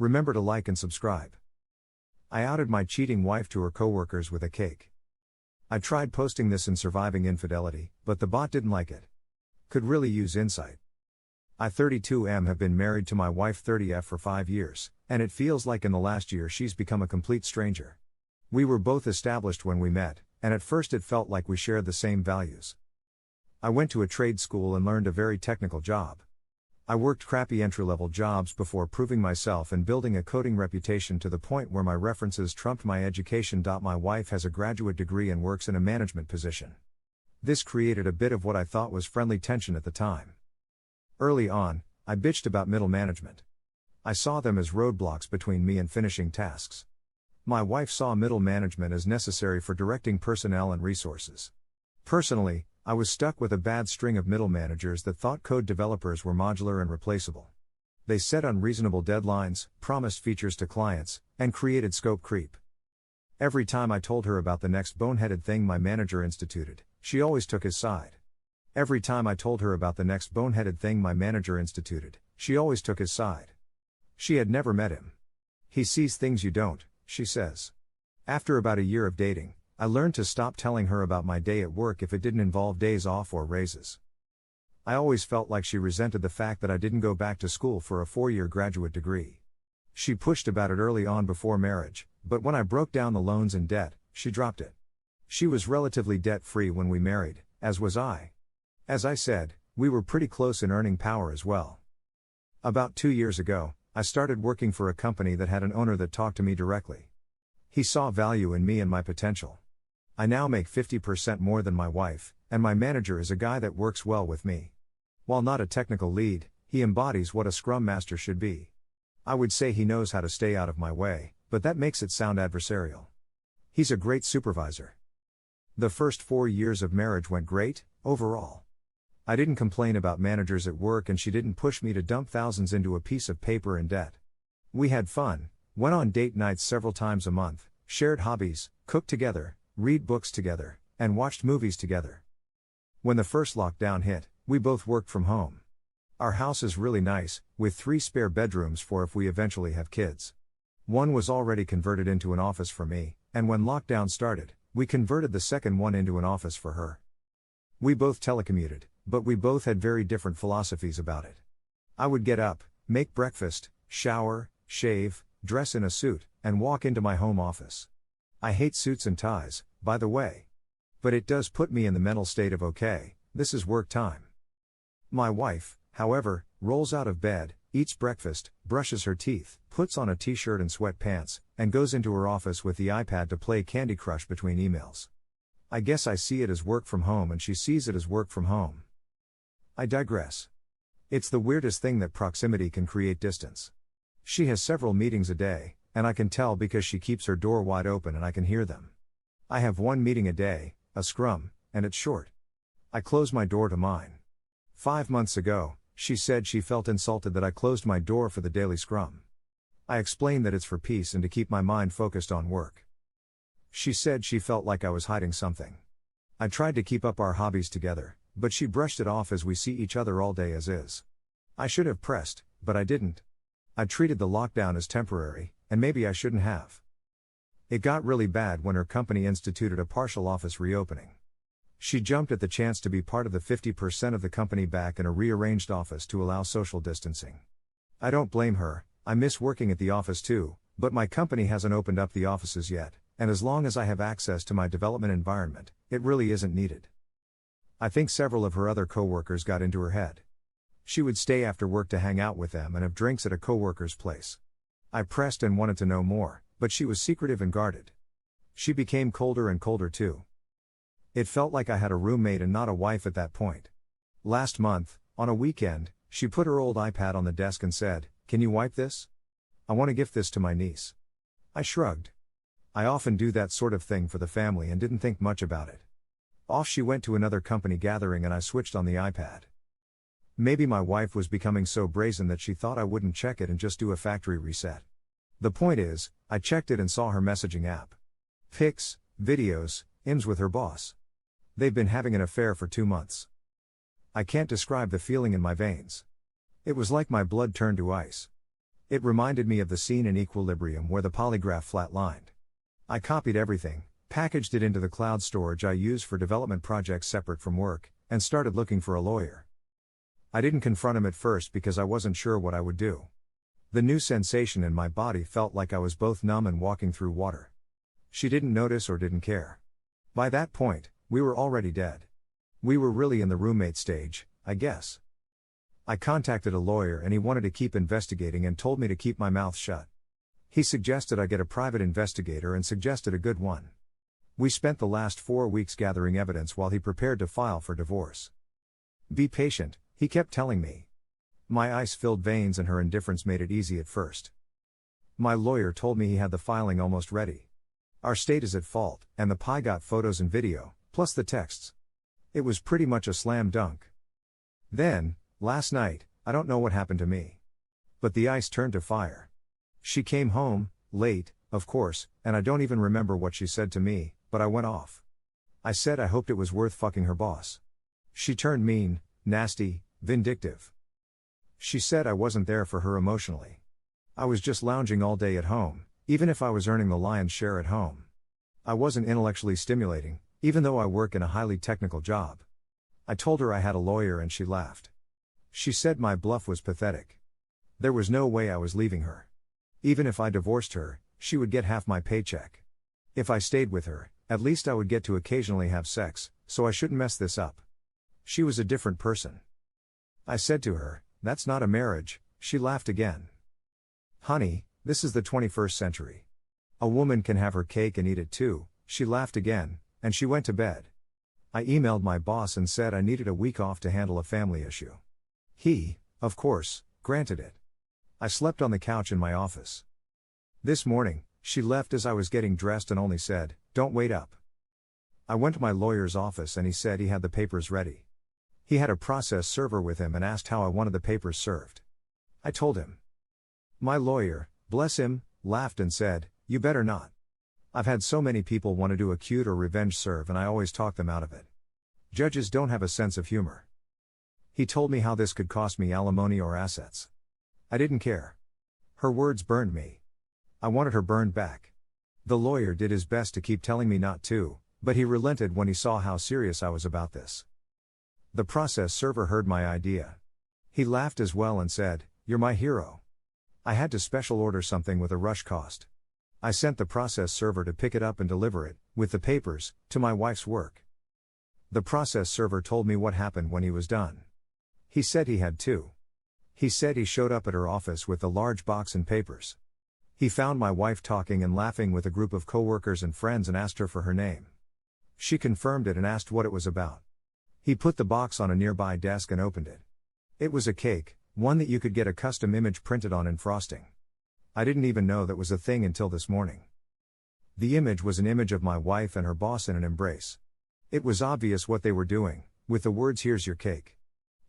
Remember to like and subscribe. I outed my cheating wife to her coworkers with a cake. I tried posting this in Surviving Infidelity, but the bot didn't like it. Could really use insight. I 32M have been married to my wife 30F for 5 years, and it feels like in the last year she's become a complete stranger. We were both established when we met, and at first it felt like we shared the same values. I went to a trade school and learned a very technical job. I worked crappy entry-level jobs before proving myself and building a coding reputation to the point where my references trumped my education. My wife has a graduate degree and works in a management position. This created a bit of what I thought was friendly tension at the time. Early on, I bitched about middle management. I saw them as roadblocks between me and finishing tasks. My wife saw middle management as necessary for directing personnel and resources. Personally, I was stuck with a bad string of middle managers that thought code developers were modular and replaceable. They set unreasonable deadlines, promised features to clients, and created scope creep. Every time I told her about the next boneheaded thing my manager instituted, she always took his side. Every time I told her about the next boneheaded thing my manager instituted, she always took his side. She had never met him. He sees things you don't, she says. After about a year of dating, I learned to stop telling her about my day at work if it didn't involve days off or raises. I always felt like she resented the fact that I didn't go back to school for a 4-year graduate degree. She pushed about it early on before marriage, but when I broke down the loans and debt, she dropped it. She was relatively debt-free when we married, as was I. As I said, we were pretty close in earning power as well. About 2 years ago, I started working for a company that had an owner that talked to me directly. He saw value in me and my potential. I now make 50% more than my wife, and my manager is a guy that works well with me. While not a technical lead, he embodies what a Scrum Master should be. I would say he knows how to stay out of my way, but that makes it sound adversarial. He's a great supervisor. The first 4 years of marriage went great, overall. I didn't complain about managers at work and she didn't push me to dump thousands into a piece of paper in debt. We had fun, went on date nights several times a month, shared hobbies, cooked together, read books together, and watched movies together. When the first lockdown hit, we both worked from home. Our house is really nice, with 3 spare bedrooms for if we eventually have kids. One was already converted into an office for me, and when lockdown started, we converted the second one into an office for her. We both telecommuted, but we both had very different philosophies about it. I would get up, make breakfast, shower, shave, dress in a suit, and walk into my home office. I hate suits and ties, by the way. But it does put me in the mental state of okay, this is work time. My wife, however, rolls out of bed, eats breakfast, brushes her teeth, puts on a t-shirt and sweatpants, and goes into her office with the iPad to play Candy Crush between emails. I guess I see it as work from home and she sees it as work from home. I digress. It's the weirdest thing that proximity can create distance. She has several meetings a day, and I can tell because she keeps her door wide open and I can hear them. I have 1 meeting a day, a scrum, and it's short. I close my door to mine. 5 months ago, she said she felt insulted that I closed my door for the daily scrum. I explained that it's for peace and to keep my mind focused on work. She said she felt like I was hiding something. I tried to keep up our hobbies together, but she brushed it off as we see each other all day as is. I should have pressed, but I didn't. I treated the lockdown as temporary, and maybe I shouldn't have. It got really bad when her company instituted a partial office reopening. She jumped at the chance to be part of the 50% of the company back in a rearranged office to allow social distancing. I don't blame her, I miss working at the office too, but my company hasn't opened up the offices yet, and as long as I have access to my development environment, it really isn't needed. I think several of her other coworkers got into her head. She would stay after work to hang out with them and have drinks at a coworker's place. I pressed and wanted to know more, but she was secretive and guarded. She became colder and colder too. It felt like I had a roommate and not a wife at that point. Last month, on a weekend, she put her old iPad on the desk and said, "Can you wipe this? I want to gift this to my niece." I shrugged. I often do that sort of thing for the family and didn't think much about it. Off she went to another company gathering and I switched on the iPad. Maybe my wife was becoming so brazen that she thought I wouldn't check it and just do a factory reset. The point is, I checked it and saw her messaging app. Pics, videos, IMs with her boss. They've been having an affair for 2 months. I can't describe the feeling in my veins. It was like my blood turned to ice. It reminded me of the scene in Equilibrium where the polygraph flatlined. I copied everything, packaged it into the cloud storage I use for development projects separate from work, and started looking for a lawyer. I didn't confront him at first because I wasn't sure what I would do. The new sensation in my body felt like I was both numb and walking through water. She didn't notice or didn't care. By that point, we were already dead. We were really in the roommate stage, I guess. I contacted a lawyer and he wanted to keep investigating and told me to keep my mouth shut. He suggested I get a private investigator and suggested a good one. We spent the last 4 weeks gathering evidence while he prepared to file for divorce. Be patient, he kept telling me. My ice-filled veins and her indifference made it easy at first. My lawyer told me he had the filing almost ready. Our state is at fault, and the PI got photos and video, plus the texts. It was pretty much a slam dunk. Then, last night, I don't know what happened to me. But the ice turned to fire. She came home, late, of course, and I don't even remember what she said to me, but I went off. I said I hoped it was worth fucking her boss. She turned mean, nasty, vindictive. She said I wasn't there for her emotionally. I was just lounging all day at home, even if I was earning the lion's share at home. I wasn't intellectually stimulating, even though I work in a highly technical job. I told her I had a lawyer and she laughed. She said my bluff was pathetic. There was no way I was leaving her. Even if I divorced her, she would get half my paycheck. If I stayed with her, at least I would get to occasionally have sex, so I shouldn't mess this up. She was a different person. I said to her, "That's not a marriage." She laughed again. "Honey, this is the 21st century. A woman can have her cake and eat it too." She laughed again, and she went to bed. I emailed my boss and said I needed a week off to handle a family issue. He, of course, granted it. I slept on the couch in my office. This morning, she left as I was getting dressed and only said, "Don't wait up." I went to my lawyer's office and he said he had the papers ready. He had a process server with him and asked how I wanted the papers served. I told him. My lawyer, bless him, laughed and said, "You better not. I've had so many people want to do acute or revenge serve and I always talk them out of it. Judges don't have a sense of humor." He told me how this could cost me alimony or assets. I didn't care. Her words burned me. I wanted her burned back. The lawyer did his best to keep telling me not to, but he relented when he saw how serious I was about this. The process server heard my idea. He laughed as well and said, "You're my hero." I had to special order something with a rush cost. I sent the process server to pick it up and deliver it, with the papers, to my wife's work. The process server told me what happened when he was done. He said he had two. He said he showed up at her office with the large box and papers. He found my wife talking and laughing with a group of coworkers and friends and asked her for her name. She confirmed it and asked what it was about. He put the box on a nearby desk and opened it. It was a cake, one that you could get a custom image printed on in frosting. I didn't even know that was a thing until this morning. The image was an image of my wife and her boss in an embrace. It was obvious what they were doing, with the words "Here's your cake.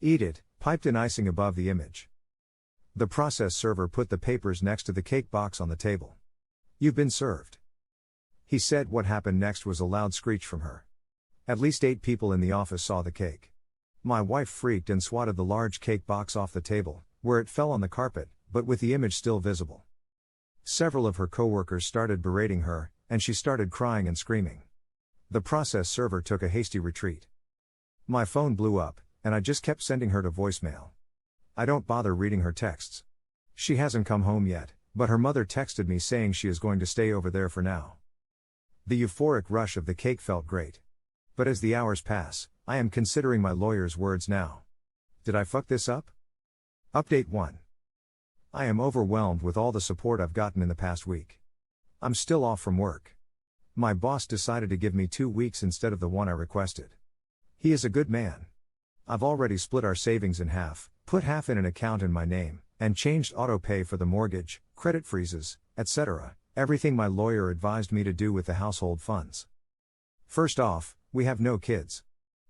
Eat it," piped in icing above the image. The process server put the papers next to the cake box on the table. "You've been served." He said what happened next was a loud screech from her. At least 8 people in the office saw the cake. My wife freaked and swatted the large cake box off the table, where it fell on the carpet, but with the image still visible. Several of her coworkers started berating her, and she started crying and screaming. The process server took a hasty retreat. My phone blew up, and I just kept sending her to voicemail. I don't bother reading her texts. She hasn't come home yet, but her mother texted me saying she is going to stay over there for now. The euphoric rush of the cake felt great. But as the hours pass, I am considering my lawyer's words now. Did I fuck this up? Update 1. I am overwhelmed with all the support I've gotten in the past week. I'm still off from work. My boss decided to give me 2 weeks instead of the one I requested. He is a good man. I've already split our savings in half, put half in an account in my name, and changed auto pay for the mortgage, credit freezes, etc., everything my lawyer advised me to do with the household funds. First off, we have no kids.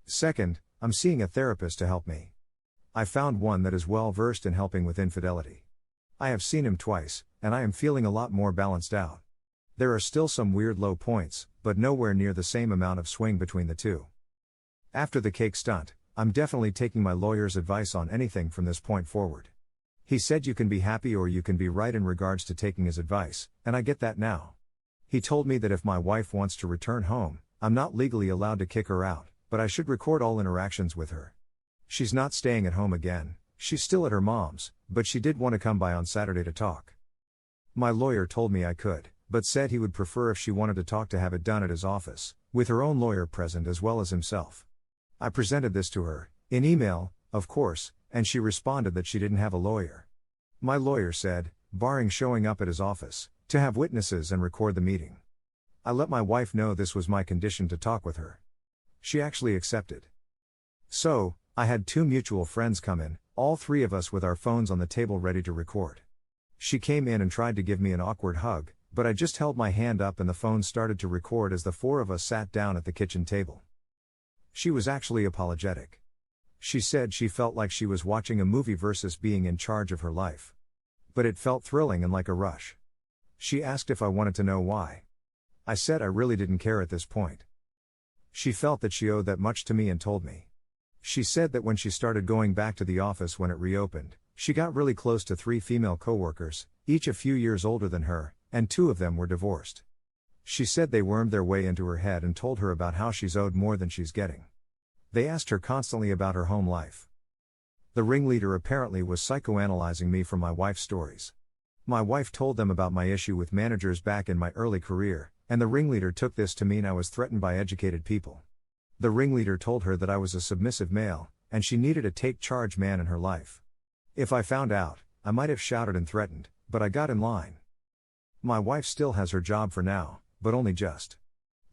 Second, I'm seeing a therapist to help me. I found one that is well versed in helping with infidelity. I have seen him twice, and I am feeling a lot more balanced out. There are still some weird low points, but nowhere near the same amount of swing between the two. After the cake stunt, I'm definitely taking my lawyer's advice on anything from this point forward. He said you can be happy or you can be right in regards to taking his advice, and I get that now. He told me that if my wife wants to return home, I'm not legally allowed to kick her out, but I should record all interactions with her. She's not staying at home again, she's still at her mom's, but she did want to come by on Saturday to talk. My lawyer told me I could, but said he would prefer if she wanted to talk to have it done at his office, with her own lawyer present as well as himself. I presented this to her, in email, of course, and she responded that she didn't have a lawyer. My lawyer said, barring showing up at his office, to have witnesses and record the meeting. I let my wife know this was my condition to talk with her. She actually accepted. So, I had 2 mutual friends come in, all 3 of us with our phones on the table ready to record. She came in and tried to give me an awkward hug, but I just held my hand up and the phone started to record as the 4 of us sat down at the kitchen table. She was actually apologetic. She said she felt like she was watching a movie versus being in charge of her life. But it felt thrilling and like a rush. She asked if I wanted to know why. I said I really didn't care at this point. She felt that she owed that much to me and told me. She said that when she started going back to the office when it reopened, she got really close to 3 female coworkers, each a few years older than her, and 2 of them were divorced. She said they wormed their way into her head and told her about how she's owed more than she's getting. They asked her constantly about her home life. The ringleader apparently was psychoanalyzing me from my wife's stories. My wife told them about my issue with managers back in my early career, and the ringleader took this to mean I was threatened by educated people. The ringleader told her that I was a submissive male, and she needed a take-charge man in her life. If I found out, I might have shouted and threatened, but I got in line. My wife still has her job for now, but only just.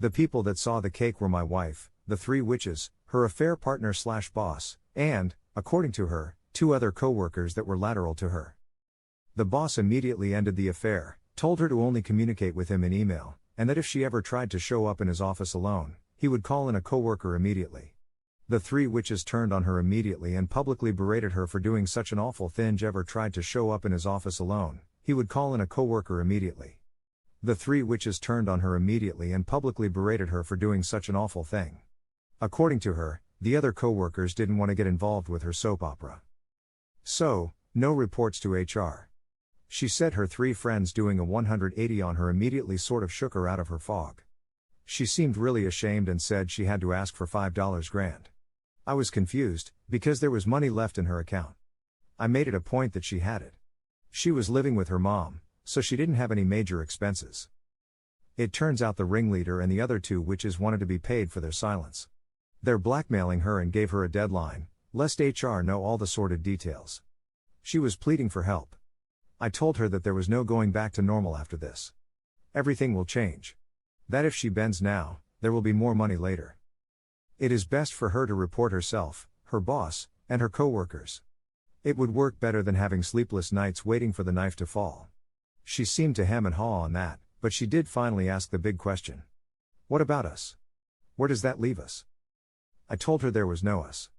The people that saw the cake were my wife, the 3 witches, her affair partner/boss, and, according to her, 2 other co-workers that were lateral to her. The boss immediately ended the affair, told her to only communicate with him in email, and that if she ever tried to show up in his office alone, he would call in a co-worker immediately. The 3 witches turned on her immediately and publicly berated her for doing such an awful thing. Ever tried to show up in his office alone, he would call in a co-worker immediately. The 3 witches turned on her immediately and publicly berated her for doing such an awful thing. According to her, the other co-workers didn't want to get involved with her soap opera. So, no reports to HR. She said her 3 friends doing a 180 on her immediately sort of shook her out of her fog. She seemed really ashamed and said she had to ask for $5 grand. I was confused, because there was money left in her account. I made it a point that she had it. She was living with her mom, so she didn't have any major expenses. It turns out the ringleader and the other 2 witches wanted to be paid for their silence. They're blackmailing her and gave her a deadline, lest HR know all the sordid details. She was pleading for help. I told her that there was no going back to normal after this. Everything will change. That if she bends now, there will be more money later. It is best for her to report herself, her boss, and her co-workers. It would work better than having sleepless nights waiting for the knife to fall. She seemed to hem and haw on that, but she did finally ask the big question. What about us? Where does that leave us? I told her there was no us.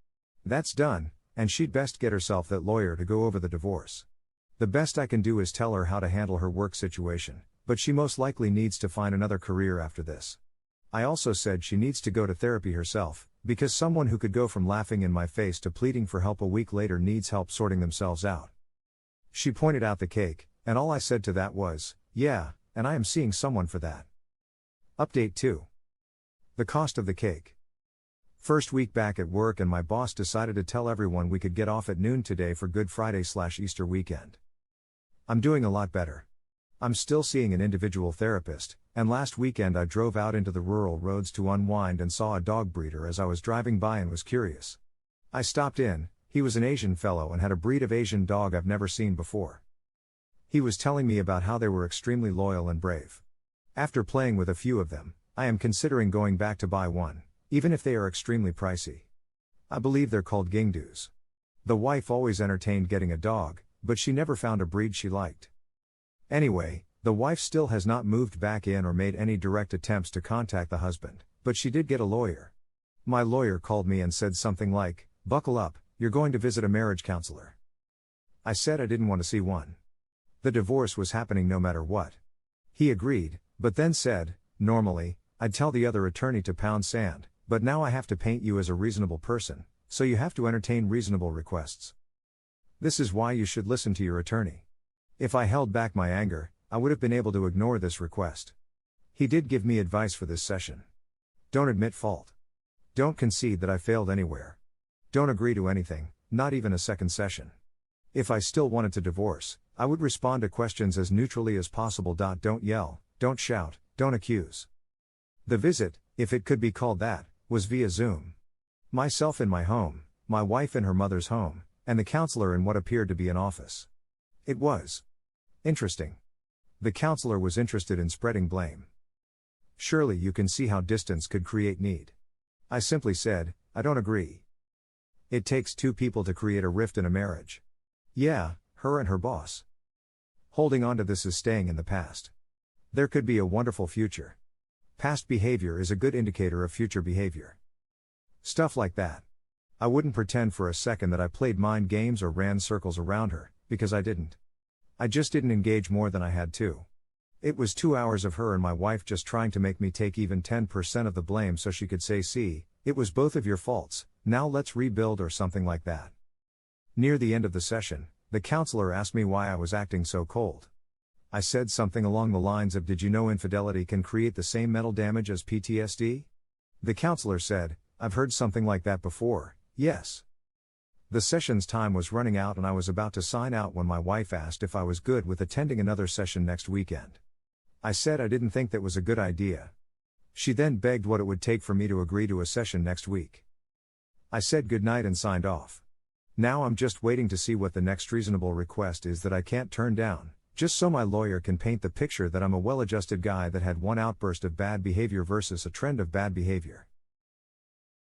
That's done, and she'd best get herself that lawyer to go over the divorce. The best I can do is tell her how to handle her work situation, but she most likely needs to find another career after this. I also said she needs to go to therapy herself, because someone who could go from laughing in my face to pleading for help a week later needs help sorting themselves out. She pointed out the cake, and all I said to that was, yeah, and I am seeing someone for that. Update 2. The cost of the cake. First week back at work and my boss decided to tell everyone we could get off at noon today for Good Friday/Easter weekend. I'm doing a lot better. I'm still seeing an individual therapist, and last weekend I drove out into the rural roads to unwind and saw a dog breeder as I was driving by and was curious. I stopped in. He was an Asian fellow and had a breed of Asian dog I've never seen before. He was telling me about how they were extremely loyal and brave. After playing with a few of them, I am considering going back to buy one, even if they are extremely pricey. I believe they're called Gingdus. The wife always entertained getting a dog, but she never found a breed she liked. Anyway, the wife still has not moved back in or made any direct attempts to contact the husband, but she did get a lawyer. My lawyer called me and said something like, "Buckle up, you're going to visit a marriage counselor." I said I didn't want to see one. The divorce was happening no matter what. He agreed, but then said, "Normally, I'd tell the other attorney to pound sand, but now I have to paint you as a reasonable person, so you have to entertain reasonable requests." This is why you should listen to your attorney. If I held back my anger, I would have been able to ignore this request. He did give me advice for this session. Don't admit fault. Don't concede that I failed anywhere. Don't agree to anything, not even a second session. If I still wanted to divorce, I would respond to questions as neutrally as possible. Don't yell, don't shout, don't accuse. The visit, if it could be called that, was via Zoom. Myself in my home, my wife in her mother's home, and the counselor in what appeared to be an office. It was interesting. The counselor was interested in spreading blame. Surely you can see how distance could create need. I simply said, I don't agree. It takes two people to create a rift in a marriage. Yeah, her and her boss. Holding on to this is staying in the past. There could be a wonderful future. Past behavior is a good indicator of future behavior. Stuff like that. I wouldn't pretend for a second that I played mind games or ran circles around her, because I didn't. I just didn't engage more than I had to. It was 2 hours of her and my wife just trying to make me take even 10% of the blame so she could say, see, it was both of your faults, now let's rebuild or something like that. Near the end of the session, the counselor asked me why I was acting so cold. I said something along the lines of, did you know infidelity can create the same mental damage as PTSD? The counselor said, I've heard something like that before, yes. The session's time was running out and I was about to sign out when my wife asked if I was good with attending another session next weekend. I said I didn't think that was a good idea. She then begged what it would take for me to agree to a session next week. I said goodnight and signed off. Now I'm just waiting to see what the next reasonable request is that I can't turn down, just so my lawyer can paint the picture that I'm a well-adjusted guy that had one outburst of bad behavior versus a trend of bad behavior.